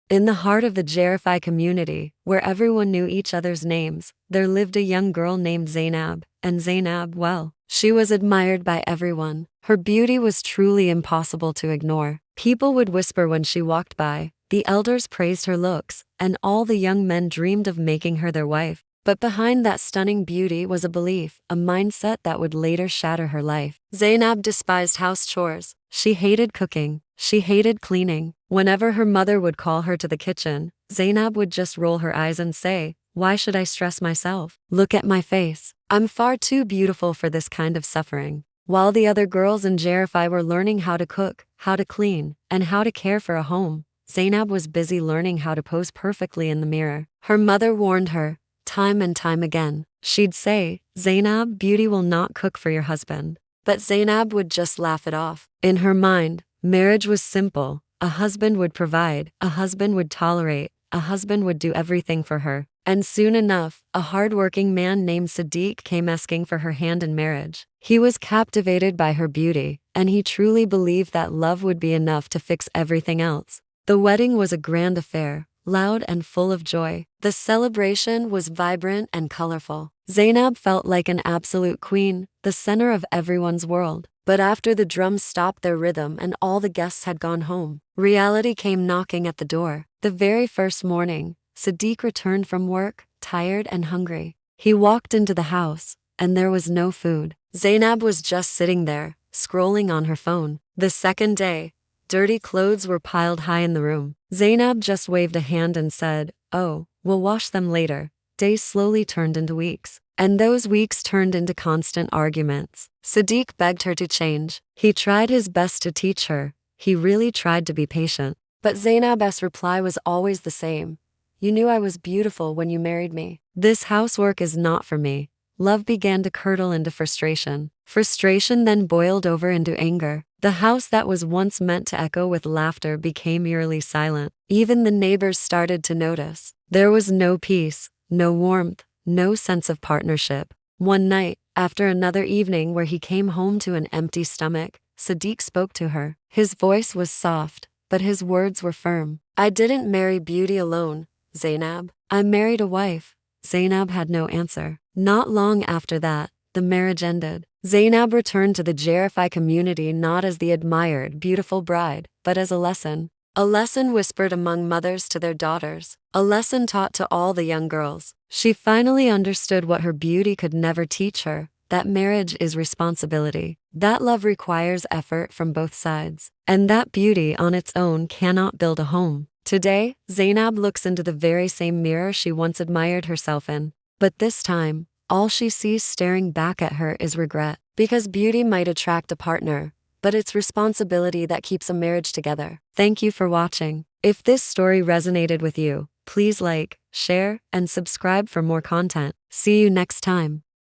In the heart of the Jarify community, where everyone knew each other's names, there lived a young girl named Zainab, and Zainab, well, she was admired by everyone. Her beauty was truly impossible to ignore. People would whisper when she walked by, the elders praised her looks, and all the young men dreamed of making her their wife. But behind that stunning beauty was a belief, a mindset that would later shatter her life. Zainab despised house chores. She hated cooking. She hated cleaning. Whenever her mother would call her to the kitchen, Zainab would just roll her eyes and say, "Why should I stress myself? Look at my face. I'm far too beautiful for this kind of suffering." While the other girls in Jarify were learning how to cook, how to clean, and how to care for a home, Zainab was busy learning how to pose perfectly in the mirror. Her mother warned her, time and time again. She'd say, "Zainab, beauty will not cook for your husband." But Zainab would just laugh it off. In her mind, marriage was simple. A husband would provide, a husband would tolerate, a husband would do everything for her. And soon enough, a hard-working man named Sadiq came asking for her hand in marriage. He was captivated by her beauty, and he truly believed that love would be enough to fix everything else. The wedding was a grand affair, loud and full of joy. The celebration was vibrant and colorful. Zainab felt like an absolute queen, the center of everyone's world. But after the drums stopped their rhythm and all the guests had gone home, reality came knocking at the door. The very first morning, Sadiq returned from work, tired and hungry. He walked into the house, and there was no food. Zainab was just sitting there, scrolling on her phone. The second day, dirty clothes were piled high in the room. Zainab just waved a hand and said, "Oh, we'll wash them later." Days slowly turned into weeks, and those weeks turned into constant arguments. Sadiq begged her to change. He tried his best to teach her. He really tried to be patient. But Zainab's reply was always the same. "You knew I was beautiful when you married me. This housework is not for me." Love began to curdle into frustration. Frustration then boiled over into anger. The house that was once meant to echo with laughter became eerily silent. Even the neighbors started to notice. There was no peace, no warmth, no sense of partnership. One night, after another evening where he came home to an empty stomach, Sadiq spoke to her. His voice was soft, but his words were firm. "I didn't marry beauty alone, Zainab. I married a wife." Zainab had no answer. Not long after that, the marriage ended. Zainab returned to the Jarify community not as the admired, beautiful bride, but as a lesson. A lesson whispered among mothers to their daughters. A lesson taught to all the young girls. She finally understood what her beauty could never teach her, that marriage is responsibility, that love requires effort from both sides, and that beauty on its own cannot build a home. Today, Zainab looks into the very same mirror she once admired herself in. But this time, all she sees staring back at her is regret. Because beauty might attract a partner, but it's responsibility that keeps a marriage together. Thank you for watching. If this story resonated with you, please like, share, and subscribe for more content. See you next time.